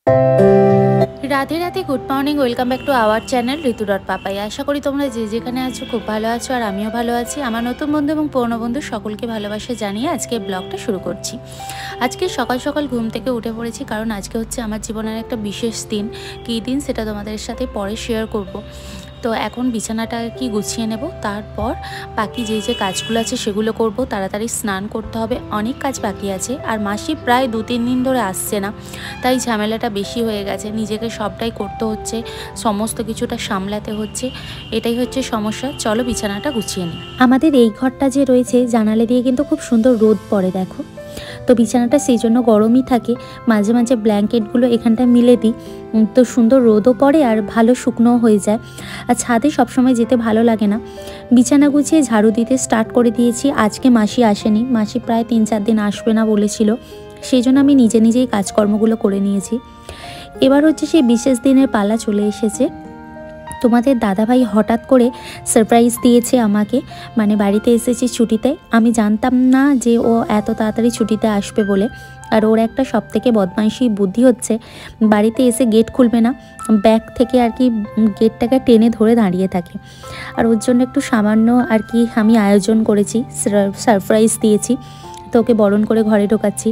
Radhe Radhe, good morning, welcome back to our channel Ritu dot Papai. আশা করি তোমরা যে যেখানে আছো খুব ভালো আছো, আর আমিও ভালো আছি। আমার নতুন বন্ধু এবং পুরনো বন্ধু সকলকে ভালোবাসা জানিয়ে আজকে ব্লগটা শুরু করছি। আজকে সকাল সকাল ঘুম থেকে উঠে পড়েছি, কারণ আজকে হচ্ছে আমার জীবনের একটা বিশেষ দিন। কী দিন সেটা তোমাদের সাথে পরে শেয়ার করব। তো এখন বিছানাটা কি গুছিয়ে নেব, তারপর বাকি যে কাজগুলো আছে সেগুলো করব। তাড়াতাড়ি স্নান করতে হবে, অনেক কাজ বাকি আছে। আর মাসি প্রায় 2-3 দিন ধরে আসছে না, তাই ঝামেলাটা বেশি হয়ে গেছে। নিজেকে সবটাই করতে হচ্ছে, সমস্ত কিছুটা সামলাতে হচ্ছে, এটাই হচ্ছে সমস্যা। চলো বিছানাটা গুছিয়ে নিই। আমাদের এই ঘরটা যে রয়েছে, জানালা দিয়ে কিন্তু খুব সুন্দর রোদ পড়ে, দেখো। তো বিছানাটা সেই জন্য গরমই থাকে। মাঝে মাঝে ব্ল্যাঙ্কেটগুলো এখানটা মিলে দিই, তো সুন্দর রোদও পড়ে আর ভালো শুকনোও হয়ে যায়। আর ছাদে সবসময় যেতে ভালো লাগে না। বিছানা গুছিয়ে ঝাড়ু দিতে স্টার্ট করে দিয়েছি। আজকে মাসি আসেনি, মাসি প্রায় 3-4 দিন আসবে না বলেছিল, সেই জন্য আমি নিজেই কাজকর্মগুলো করে নিয়েছি। এবার হচ্ছে সেই বিশেষ দিনের পালা চলে এসেছে। তোমাদের দাদাভাই হঠাৎ করে সারপ্রাইজ দিয়েছে আমাকে, মানে বাড়িতে এসেছি ছুটিতে। আমি জানতাম না যে ও এত তাড়াতাড়ি ছুটিতে আসবে বলে। আর ওর একটা সবথেকে বদমাইশি বুদ্ধি হচ্ছে, বাড়িতে এসে গেট খুলবে না, ব্যাগ থেকে আর কি গেটটাকে টেনে ধরে দাঁড়িয়ে থাকে। আর ওর জন্য একটু সামান্য আর কি আমি আয়োজন করেছি, সারপ্রাইজ দিয়েছি। তো ওকে বরণ করে ঘরে ঢোকাচ্ছি।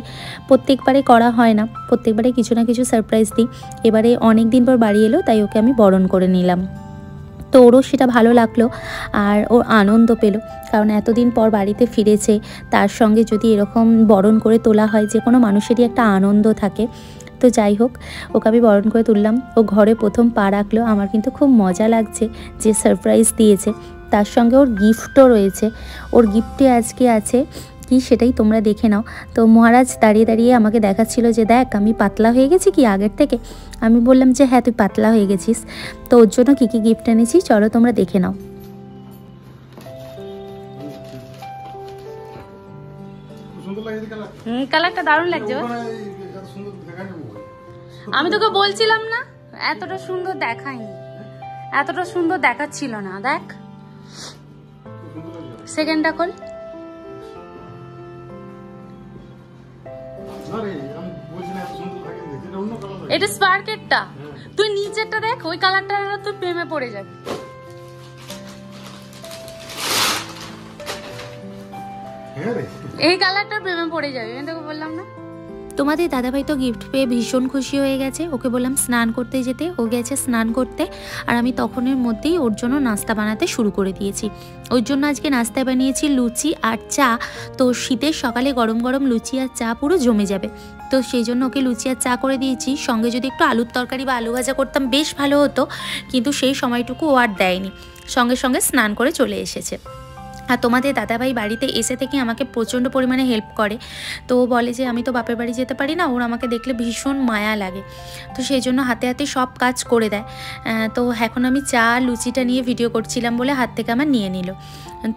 প্রত্যেকবারে করা হয় না, প্রত্যেকবারে কিছু না কিছু সারপ্রাইজ দিই। এবারে অনেক দিন পর বাড়ি এলো, তাই ওকে আমি বরণ করে নিলাম। তো ওরও সেটা ভালো লাগলো আর ও আনন্দ পেল, কারণ এতদিন পর বাড়িতে ফিরেছে, তার সঙ্গে যদি এরকম বরণ করে তোলা হয়, যে কোনো মানুষেরই একটা আনন্দ থাকে। তো যাই হোক, ওকে আমি বরণ করে তুললাম। ও ঘরে প্রথম পা রাখলো। আমার কিন্তু খুব মজা লাগছে যে সারপ্রাইজ দিয়েছে, তার সঙ্গে ওর গিফটও রয়েছে। ওর গিফটে আজকে আছে কি সেটাই তোমরা দেখে নাও। তো মহারাজ দাঁড়িয়ে দাঁড়িয়ে আমাকে দেখাচ্ছিল যে দেখ আমি পাতলা হয়ে গেছি কি আগের থেকে। আমি বললাম যে হ্যাঁ তুই পাতলা হয়ে গেছিস। তো ওর জন্য কী কী গিফট এনেছি চলো তোমরা দেখে নাও। কালারটা দারুণ লাগছে। আমি তোকে বলছিলাম না এতটা সুন্দর দেখায়নি, এতটা সুন্দর দেখাচ্ছিল না। দেখ সেকেন্ডটা খোল। এটা স্পার্কেটটা, তুই নিচেরটা দেখ, ওই কালারটা তুই প্রেমে পড়ে যাবি। এই কালারটার প্রেমে পড়ে যাবি, আমি তোকে বললাম না। তোমাদের দাদাভাই তো গিফট পেয়ে ভীষণ খুশি হয়ে গেছে। ওকে বললাম স্নান করতে যেতে, ও গেছে স্নান করতে। আর আমি তখনের মধ্যেই ওর জন্য নাস্তা বানাতে শুরু করে দিয়েছি। ওর জন্য আজকে নাস্তায় বানিয়েছি লুচি আর চা। তো শীতের সকালে গরম গরম লুচি আর চা পুরো জমে যাবে। তো সেই জন্য ওকে লুচি আর চা করে দিয়েছি। সঙ্গে যদি একটু আলুর তরকারি বা আলু ভাজা করতাম বেশ ভালো হতো, কিন্তু সেই সময়টুকু ও আর দেয়নি, সঙ্গে সঙ্গে স্নান করে চলে এসেছে। আর তোমাদের দাদাভাই বাড়িতে এসে থেকে আমাকে প্রচণ্ড পরিমাণে হেল্প করে। তো ও বলে যে আমি তো বাপের বাড়ি যেতে পারি না, ওর আমাকে দেখলে ভীষণ মায়া লাগে, তো সেই জন্য হাতে হাতে সব কাজ করে দেয়। তো এখন আমি চা লুচিটা নিয়ে ভিডিও করছিলাম বলে হাত থেকে আমার নিয়ে নিল।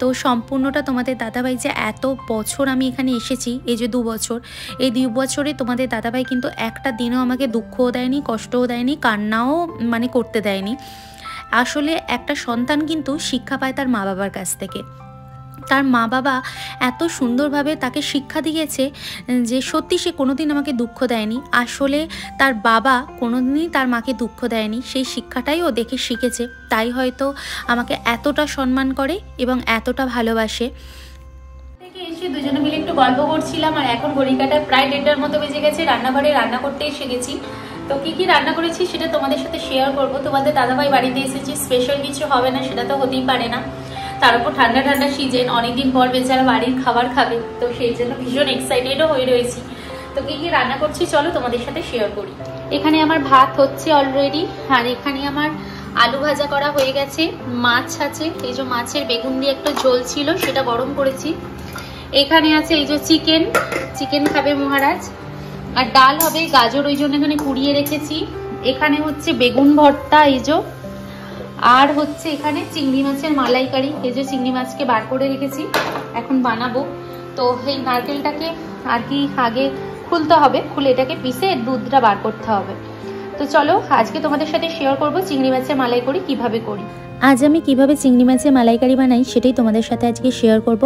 তো সম্পূর্ণটা তোমাদের দাদাভাই যে এত বছর আমি এখানে এসেছি, এই যে 2 বছর, এই 2 বছরে তোমাদের দাদাভাই কিন্তু একটা দিনও আমাকে দুঃখও দেয়নি, কষ্টও দেয়নি, কান্নাও মানে করতে দেয়নি। আসলে একটা সন্তান কিন্তু শিক্ষা পায় তার মা বাবার কাছ থেকে। তার মা বাবা এত সুন্দরভাবে তাকে শিক্ষা দিয়েছে যে সত্যি সে কোনোদিন আমাকে দুঃখ দেয়নি। আসলে তার বাবা কোনোদিনই তার মাকে দুঃখ দেয়নি, সেই শিক্ষাটাই ও দেখে শিখেছে, তাই হয়তো আমাকে এতটা সম্মান করে এবং এতটা ভালোবাসে। থেকে এসে দুজনে মিলে একটু গল্প করছিলাম, আর এখন ঘড়িকাটায় প্রায় 1:30টার মতো বেজে গেছে। রান্নাঘরে রান্না করতে এসে গেছি। তো কি রান্না করেছি সেটা তোমাদের সাথে শেয়ার করবো। তোমাদের দাদাভাই বাড়িতে এসেছি, স্পেশাল কিছু হবে না সেটা তো হতেই পারে না। তার উপর ঠান্ডা ঠান্ডা সিজন, অনেকদিন পর বেচারা বাড়ির খাবার খাবে, তো সেই জন্য ভীষণ এক্সাইটেডও হয়ে রয়েছি। তো কি রান্না করছি চলো তোমাদের সাথে শেয়ার করি। এখানে আমার ভাত হচ্ছে অলরেডি, আর এখানে আমার আলু ভাজা করা হয়ে গেছে, মাছ আছে, এই যে মাছের বেগুন দিয়ে একটা ঝোল ছিল সেটা গরম করেছি। এখানে আছে এই যে চিকেন খাবে মহারাজ, আর ডাল হবে, গাজর ওই জন্য এখানে কুড়িয়ে রেখেছি। এখানে হচ্ছে বেগুন ভর্তা, এই যে, আর হচ্ছে এখানে চিংড়ি মাছের মালাইকারি, এই যে চিংড়ি মাছকে বার করে রেখেছি, এখন বানাবো। তো এই নারকেলটাকে আর কি আগে খুলতে হবে, খুলে এটাকে পিষে দুধটা বার করতে হবে। তো চলো আজকে তোমাদের সাথে শেয়ার করব চিংড়ি মাছের মালাইকারি কিভাবে করি। আজ আমি কিভাবে চিংড়ি মাছের মালাইকারি বানাই সেটাই তোমাদের সাথে আজকে শেয়ার করব।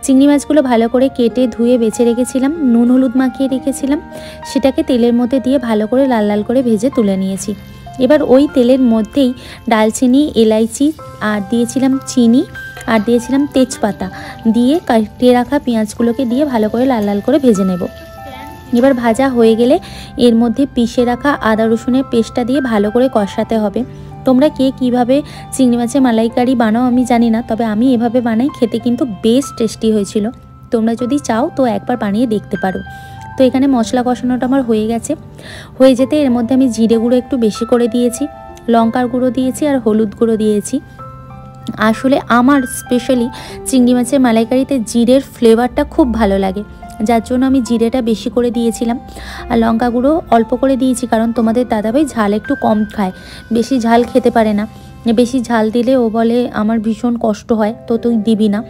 চিংড়ি মাছগুলো ভালো করে কেটে ধুয়ে বেছে রেখেছিলাম, নুন হলুদ মাখিয়ে রেখেছিলাম, সেটাকে তেলের মধ্যে দিয়ে ভালো করে লাল লাল করে ভেজে তুলে নিয়েছি। এবার ওই তেলের মধ্যেই ডালচিনি, এলাইচি আর দিয়েছিলাম চিনি আর দিয়েছিলাম তেজপাতা দিয়ে কাটিয়ে রাখা পেঁয়াজগুলোকে দিয়ে ভালো করে লাল লাল করে ভেজে নেব। এবার ভাজা হয়ে গেলে এর মধ্যে পিষে রাখা আদা রসুনের পেস্টটা দিয়ে ভালো করে কষাতে হবে। তোমরা কে কীভাবে চিংড়ি মাছের মালাইকারি বানাও আমি জানি না, তবে আমি এভাবে বানাই, খেতে কিন্তু বেশ টেস্টি হয়েছিল। তোমরা যদি চাও তো একবার বানিয়ে দেখতে পারো। তো এখানে মশলা কষানোটা আমার হয়ে গেছে, হয়ে যেতে এর মধ্যে আমি জিরে গুঁড়ো একটু বেশি করে দিয়েছি, লঙ্কার গুঁড়ো দিয়েছি আর হলুদ গুঁড়ো দিয়েছি। আসলে আমার স্পেশালি চিংড়ি মাছের মালাইকারিতে জিরের ফ্লেভারটা খুব ভালো লাগে, যার জন্য আমি জিরেটা বেশি করে দিয়েছিলাম। আর লঙ্কা গুঁড়ো অল্প করে দিয়েছি, কারণ তোমাদের দাদাভাই ঝাল একটু কম খায়, বেশি ঝাল খেতে পারে না। বেশি ঝাল দিলে ও বলে আমার ভীষণ কষ্ট হয়, তো তুই দিবি না।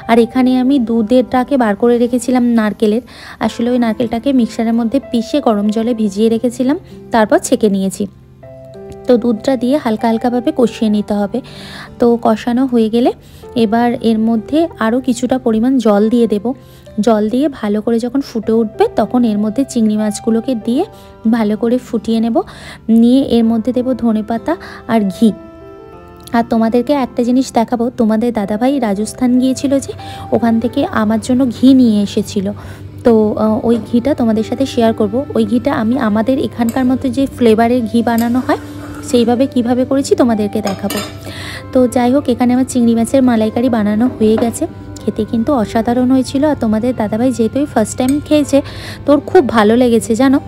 আর এখানে আমি দুধেরটাকে বার করে রেখেছিলাম নারকেলের, আসলে ওই নারকেলটাকে মিক্সারের মধ্যে পিষে গরম জলে ভিজিয়ে রেখেছিলাম, তারপর ছেঁকে নিয়েছি। তো দুধটা দিয়ে হালকা হালকাভাবে কষিয়ে নিতে হবে। তো কষানো হয়ে গেলে এবার এর মধ্যে আরও কিছুটা পরিমাণ জল দিয়ে দেব। জল দিয়ে ভালো করে যখন ফুটে উঠবে তখন এর মধ্যে চিংড়ি মাছগুলোকে দিয়ে ভালো করে ফুটিয়ে নেব। নিয়ে এর মধ্যে দেব ধনেপাতা আর ঘি। আর তোমাদেরকে একটা জিনিস দেখাবো, তোমাদের দাদাভাই রাজস্থান গিয়েছিল যে, ওখান থেকে আমার জন্য ঘি নিয়ে এসেছিল। তো ওই ঘিটা তোমাদের সাথে শেয়ার করব। ওই ঘিটা আমি আমাদের এখানকার মতো যে ফ্লেভারের ঘি বানানো হয় সেইভাবে কিভাবে করেছি তোমাদেরকে দেখাবো। তো যাই হোক, এখানে আমার চিংড়ি মাছের মালাইকারি বানানো হয়ে গেছে, খেতে কিন্তু অসাধারণ হয়েছিল। আর তোমাদের দাদাভাই যেহেতু ফার্স্ট টাইম খেয়েছে, তোর খুব ভালো লেগেছে জানো।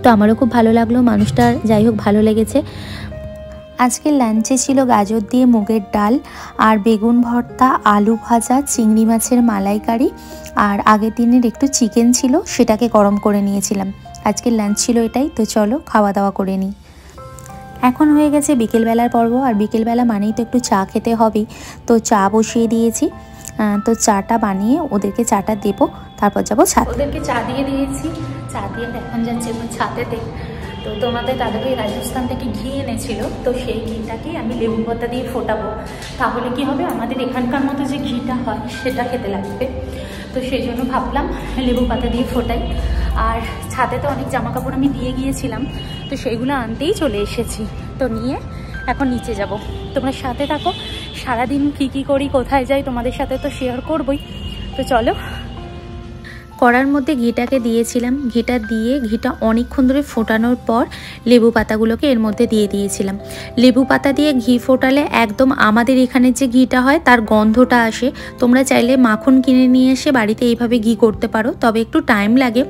তো আমারও খুব ভালো লাগলো, মানুষটার যাই হোক ভালো লেগেছে। আজকে লাঞ্চে ছিল গাজর দিয়ে মুগের ডাল আর বেগুন ভর্তা, আলু ভাজা, চিংড়ি মাছের মালাইকারি আর আগের দিনের একটু চিকেন ছিল, সেটাকে গরম করে নিয়েছিলাম। আজকের লাঞ্চ ছিল এটাই। তো চলো খাওয়া দাওয়া করে নিই। এখন হয়ে গেছে বিকেলবেলার পর্ব, আর বিকেলবেলা মানেই তো একটু চা খেতে হবেই। তো চা বসিয়ে দিয়েছি। তো চাটা বানিয়ে ওদেরকে চাটা দেবো, তারপর যাবো ছাদ। ওদেরকে চা দিয়ে দিয়েছি, চা দিয়ে এখন যাচ্ছি এখন ছাদেতে। তো তোমাদের দাদাভাই রাজস্থান থেকে ঘি এনেছিল, তো সেই ঘিটাকে আমি লেবু পাতা দিয়ে ফোটাবো, তাহলে কি হবে আমাদের এখানকার মতো যে ঘিটা হয় সেটা খেতে লাগবে। তো সেই জন্য ভাবলাম লেবু পাতা দিয়ে ফোটাই। আর ছাদে তো অনেক জামা কাপড় আমি দিয়ে গিয়েছিলাম, তো সেইগুলো আনতেই চলে এসেছি। তো নিয়ে এখন নিচে যাব। তোমরা সাথে থাকো, সারাদিন কী করি, কোথায় যাই তোমাদের সাথে তো শেয়ার করবই। তো চলো। কড়ার মধ্যে ঘিটাকে দিয়েছিলাম, ঘিটা অনেকক্ষণ ধরে ফোটানোর পর লেবু পাতাগুলোকে এর মধ্যে দিয়ে দিয়েছিলাম। লেবু পাতা দিয়ে ঘি ফোটালে একদম আমাদের এখানে যে ঘিটা হয় তার গন্ধটা আসে। তোমরা চাইলে মাখন কিনে নিয়ে এসে বাড়িতে এইভাবে ঘি করতে পারো, তবে একটু টাইম লাগে।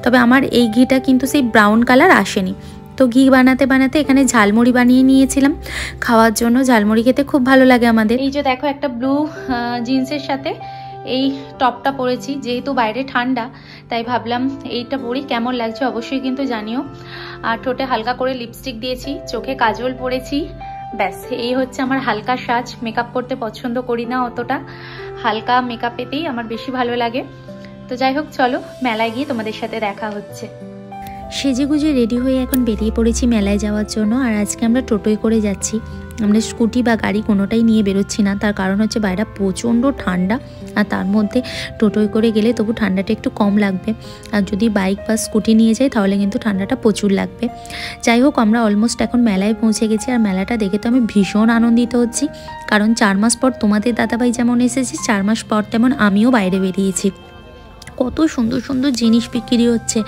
তবে আমার এই ঘিটা কিন্তু সেই ব্রাউন কালার আসেনি। তো ঘি বানাতে বানাতে এখানে ঝালমুড়ি বানিয়ে নিয়েছিলাম খাওয়ার জন্য। ঝালমুড়ি খেতে খুব ভালো লাগে আমাদের। এই যে দেখো, একটা ব্লু জিন্সের সাথে এই টপটা পরেছি, যেহেতু বাইরে ঠান্ডা তাই ভাবলাম এইটা পরি। কেমন লাগছে অবশ্যই কিন্তু জানিও। আর ঠোঁটে হালকা করে লিপস্টিক দিয়েছি, চোখে কাজল পরেছি, ব্যাস এই হচ্ছে আমার হালকা সাজ। মেকআপ করতে পছন্দ করি না অতটা, হালকা মেকআপেতেই আমার বেশি ভালো লাগে। তো যাই হোক, চলো মেলায় গিয়ে তোমাদের সাথে দেখা হচ্ছে। সেজেগুজে রেডি হয়ে এখন বেরিয়ে পড়েছি মেলায় যাওয়ার জন্য। আর আজকে আমরা টোটোয় করে যাচ্ছি, আমরা স্কুটি বা গাড়ি কোনোটাই নিয়ে বেরোচ্ছি না। তার কারণ হচ্ছে বাইরে প্রচণ্ড ঠান্ডা, আর তার মধ্যে টোটোয় করে গেলে তবু ঠান্ডাটা একটু কম লাগবে। আর যদি বাইক বা স্কুটি নিয়ে যাই তাহলে কিন্তু ঠান্ডাটা প্রচুর লাগবে। যাই হোক, আমরা অলমোস্ট এখন মেলায় পৌঁছে গেছি। আর মেলাটা দেখে তো আমি ভীষণ আনন্দিত হচ্ছি, কারণ 4 মাস পর তোমাদের দাদাভাই যেমন এসেছে, 4 মাস পর তেমন আমিও বাইরে বেরিয়েছি। কত সুন্দর সুন্দর জিনিস বিক্রি হচ্ছে,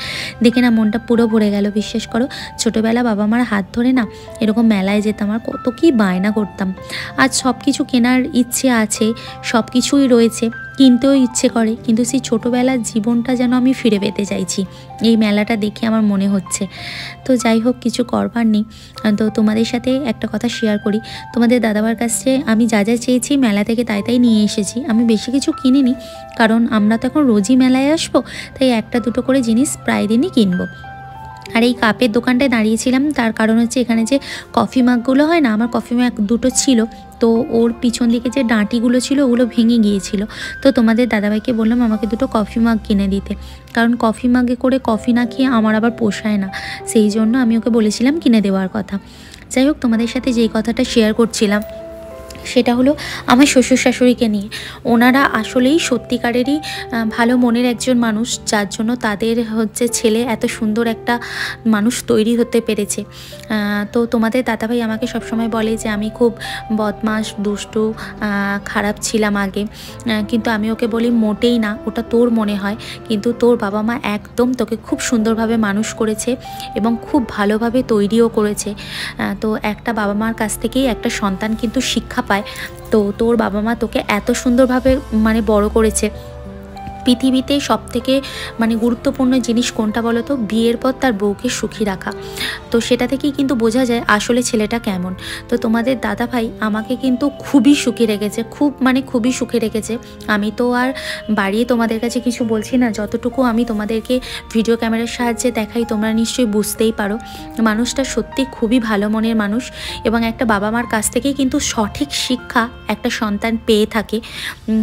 দেখে না মনটা পুরো ভরে গেল। বিশ্বাস করো, ছোটোবেলা বাবা মার হাত ধরে না এরকম মেলায় যেতাম, আর কত কি বায়না করতাম। আজ সব কিছু কেনার ইচ্ছে আছে, সব কিছুই রয়েছে, কিনতেও ইচ্ছে করে, কিন্তু সেই ছোটোবেলার জীবনটা যেন আমি ফিরে পেতে চাইছি। এই মেলাটা দেখে আমার মনে হচ্ছে। তো যাই হোক, কিছু করবার নেই। তো তোমাদের সাথে একটা কথা শেয়ার করি, তোমাদের দাদাবার কাছে আমি যা যা চেয়েছি মেলা থেকে তাই নিয়ে এসেছি। আমি বেশি কিছু কিনিনি, কারণ আমরা তো এখন রোজই মেলায় আসবো, তাই একটা দুটো করে জিনিস প্রায় দিনই কিনবো। আর এই কাপের দোকানটায় দাঁড়িয়েছিলাম তার কারণ হচ্ছে এখানে যে কফি মাগগুলো হয় না, আমার কফি মাগ দুটো ছিল, তো ওর পিছন দিকে যে ডাঁটিগুলো ছিল ওগুলো ভেঙে গিয়েছিল। তো তোমাদের দাদাভাইকে বললাম আমাকে দুটো কফি মাগ কিনে দিতে, কারণ কফি মাগে করে কফি না খেয়ে আমার আবার পোষায় না, সেই জন্য আমি ওকে বলেছিলাম কিনে দেওয়ার কথা। যাই হোক, তোমাদের সাথে যেই কথাটা শেয়ার করছিলাম সেটা হলো আমার শ্বশুর শাশুড়িকে নিয়ে। ওনারা আসলেই সত্যিকারেরই ভালো মনের একজন মানুষ, যার জন্য তাদের হচ্ছে ছেলে এত সুন্দর একটা মানুষ তৈরি হতে পেরেছে। তো তোমাদের দাদাভাই আমাকে সবসময় বলে যে আমি খুব বদমাশ, দুষ্টু, খারাপ ছিলাম আগে, কিন্তু আমি ওকে বলি মোটেই না, ওটা তোর মনে হয়, কিন্তু তোর বাবা মা একদম তোকে খুব সুন্দরভাবে মানুষ করেছে এবং খুব ভালোভাবে তৈরিও করেছে। তো একটা বাবা মার কাছ থেকেই একটা সন্তান কিন্তু শিক্ষা পায়। তো তোর বাবা মা তোকে এত সুন্দরভাবে মানে বড় করেছে। পৃথিবীতে সবথেকে মানে গুরুত্বপূর্ণ জিনিস কোনটা বলো তো? বিয়ের পর তার বউকে সুখী রাখা। তো সেটা থেকেই কিন্তু বোঝা যায় আসলে ছেলেটা কেমন। তো তোমাদের দাদাভাই আমাকে কিন্তু খুবই সুখী রেখেছে, খুবই সুখী রেখেছে। আমি তো আর বাড়িয়ে তোমাদের কাছে কিছু বলছি না, যতটুকু আমি তোমাদেরকে ভিডিও ক্যামেরার সাহায্যে দেখাই তোমরা নিশ্চয়ই বুঝতেই পারো। মানুষটা সত্যি খুবই ভালো মনের মানুষ, এবং একটা বাবা মার কাছ থেকেই কিন্তু সঠিক শিক্ষা একটা সন্তান পেয়ে থাকে।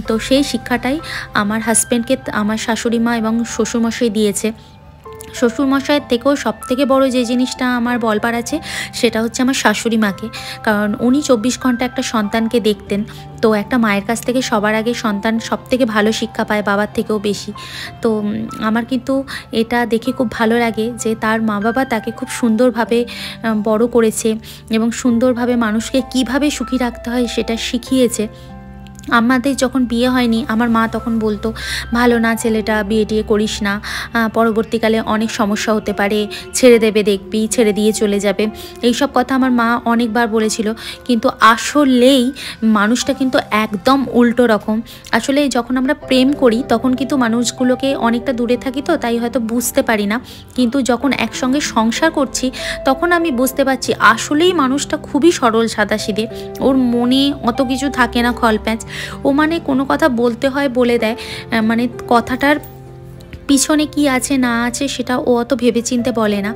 তো সেই শিক্ষাটাই আমার হাজব্যান্ডকে আমার শাশুড়ি মা এবং শ্বশুরমশাই দিয়েছে। শ্বশুরমশাইয়ের থেকেও সবথেকে বড় যে জিনিসটা আমার বলবার আছে সেটা হচ্ছে আমার শাশুড়ি মাকে, কারণ উনি 24 ঘন্টা একটা সন্তানকে দেখতেন। তো একটা মায়ের কাছ থেকে সবার আগে সন্তান সবথেকে ভালো শিক্ষা পায়, বাবার থেকেও বেশি। তো আমার কিন্তু এটা দেখে খুব ভালো লাগে যে তার মা বাবা তাকে খুব সুন্দরভাবে বড় করেছে এবং সুন্দরভাবে মানুষকে কিভাবে সুখী রাখতে হয় সেটা শিখিয়েছে। আমাদের যখন বিয়ে হয়নি আমার মা তখন বলতো ভালো না ছেলেটা, বিয়ে টিয়ে করিস না, পরবর্তীকালে অনেক সমস্যা হতে পারে, ছেড়ে দেবে, দেখবি ছেড়ে দিয়ে চলে যাবে, এইসব কথা আমার মা অনেকবার বলেছিল। কিন্তু আসলেই মানুষটা কিন্তু একদম উল্টো রকম। আসলে যখন আমরা প্রেম করি তখন কিন্তু মানুষগুলোকে অনেকটা দূরে থাকি, তো তাই হয়তো বুঝতে পারি না, কিন্তু যখন একসঙ্গে সংসার করছি তখন আমি বুঝতে পারছি আসলেই মানুষটা খুবই সরল সাদাসিধে। ওর মনে অত কিছু থাকে না খলপ্যাঁচ। ও মানে কোনো কথা বলতে হয় বলে দেয়, মানে কথাটার পিছনে কি আছে না আছে সেটা ও অত ভেবেচিন্তে বলে না।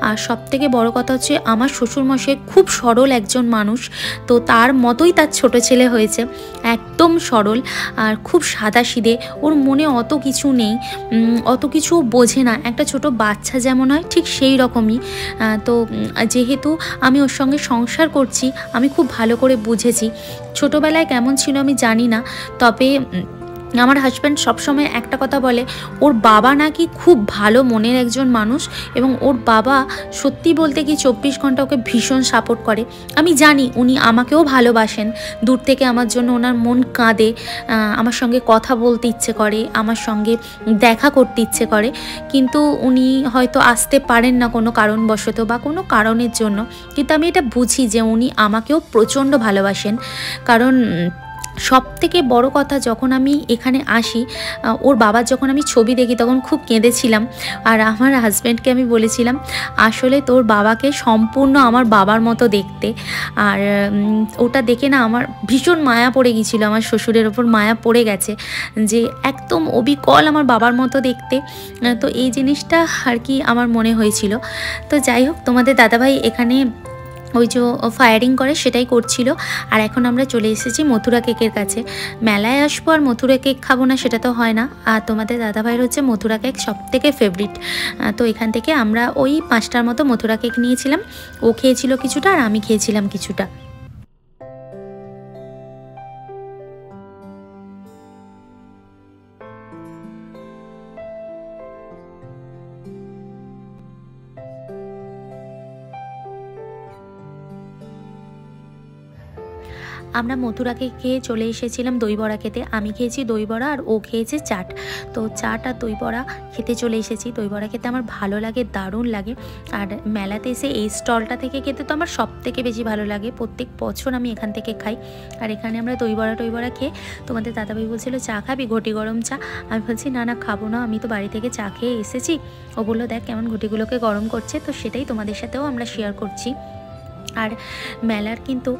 আর সবথেকে বড় কথা হচ্ছে আমার শ্বশুরমশাই খুব সরল একজন মানুষ, তো তার মতোই তার ছোট ছেলে হয়েছে, একদম সরল আর খুব সাদাসিধে। ওর মনে অত কিছু নেই, অত কিছু বোঝে না, একটা ছোট বাচ্চা যেমন হয় ঠিক সেই রকমই। তো যেহেতু আমি ওর সঙ্গে সংসার করছি আমি খুব ভালো করে বুঝেছি। ছোটোবেলায় কেমন ছিল আমি জানি না, তবে আমার হাজব্যান্ড সবসময় একটা কথা বলে, ওর বাবা নাকি খুব ভালো মনের একজন মানুষ, এবং ওর বাবা সত্যি বলতে কি 24 ঘন্টা ওকে ভীষণ সাপোর্ট করে। আমি জানি উনি আমাকেও ভালোবাসেন, দূর থেকে আমার জন্য ওনার মন কাঁদে, আমার সঙ্গে কথা বলতে ইচ্ছে করে, আমার সঙ্গে দেখা করতে ইচ্ছে করে, কিন্তু উনি হয়তো আসতে পারেন না কোনো কারণবশত বা কোনো কারণের জন্য। কিন্তু আমি এটা বুঝি যে উনি আমাকেও প্রচণ্ড ভালোবাসেন। কারণ সবথেকে বড় কথা, যখন আমি এখানে আসি ওর বাবার যখন আমি ছবি দেখি তখন খুব কেঁদেছিলাম। আর আমার হাজব্যান্ডকে আমি বলেছিলাম আসলে তোর বাবাকে সম্পূর্ণ আমার বাবার মতো দেখতে। আর ওটা দেখে না আমার ভীষণ মায়া পড়ে গিয়েছিলো, আমার শ্বশুরের ওপর মায়া পড়ে গেছে যে একদম অবিকল আমার বাবার মতো দেখতে। তো এই জিনিসটা আর কি আমার মনে হয়েছিল। তো যাই হোক, তোমাদের দাদাভাই এখানে ওই যে ফায়ারিং করে সেটাই করছিল। আর এখন আমরা চলে এসেছি মথুরা কেকের কাছে। মেলায় আসবো আর মথুরা কেক খাবো না সেটা তো হয় না। আর তোমাদের দাদাভাইয়ের হচ্ছে মথুরা কেক সবথেকে ফেভারিট। তো এখান থেকে আমরা ওই 5টার মতো মথুরা কেক নিয়েছিলাম, ও খেয়েছিল কিছুটা আর আমি খেয়েছিলাম কিছুটা। আমরা মথুরা কেক খেয়ে চলে এসেছিলাম দই বড়া খেতে। আমি খেয়েছি দই বড়া আর ও খেয়েছে চাট। তো চাট আর দই বড়া খেতে চলে এসেছি। দই বড়া খেতে আমার ভালো লাগে, দারুণ লাগে। আর মেলাতে এসে এই স্টলটা থেকে খেতে তো আমার সবথেকে বেশি ভালো লাগে, প্রত্যেক বছর আমি এখান থেকে খাই। আর এখানে আমরা দই বড়া খেয়ে, তোমাদের দাদাভাই বলছিল চা খাবি, ঘটি গরম চা। আমি বলছি না না খাবো না, আমি তো বাড়ি থেকে চা খেয়ে এসেছি। ও বললো দেখ কেমন ঘটিগুলোকে গরম করছে, তো সেটাই তোমাদের সাথেও আমরা শেয়ার করছি। আর মেলার কিন্তু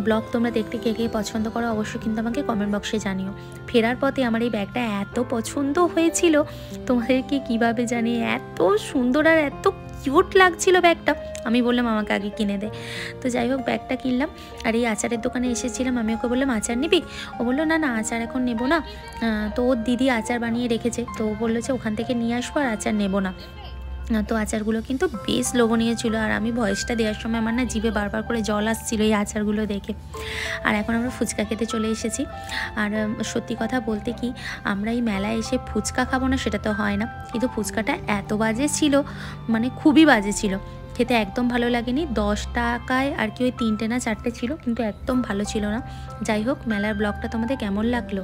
ব্লগ তোমরা দেখতে কে কে পছন্দ করো অবশ্যই কিন্তু আমাকে কমেন্ট বক্সে জানিও। ফেরার পথে আমার এই ব্যাগটা এত পছন্দ হয়েছিল, তোমাদেরকে কিভাবে জানি, এত সুন্দর আর এত কিউট লাগছিল ব্যাগটা। আমি বললাম আমাকে আগে কিনে দে। তো যাই হোক ব্যাগটা কিনলাম। আর এই আচারের দোকানে এসেছিলাম, আমি ওকে বললাম আচার নিবি? ও বললো না না আচার এখন নেবো না। তো ওর দিদি আচার বানিয়ে রেখেছে, তো ও বললো যে ওখান থেকে নিয়ে আসবো আর আচার নেবো না। তো আচারগুলো কিন্তু বেশ লোভনীয় ছিল, আর আমি ভয়েসটা দেওয়ার সময় আমার না জিভে বারবার করে জল আসছিল এই আচারগুলো দেখে। আর এখন আমরা ফুচকা খেতে চলে এসেছি। আর সত্যি কথা বলতে কি, আমরা এই মেলায় এসে ফুচকা খাবো না সেটা তো হয় না, কিন্তু ফুচকাটা এত বাজে ছিল, মানে খুবই বাজে ছিল, খেতে একদম ভালো লাগেনি। 10 টাকায় আর কি ওই 3টে না 4টে ছিল, কিন্তু একদম ভালো ছিল না। যাই হোক, মেলার ব্লগটা তোমাদের কেমন লাগলো?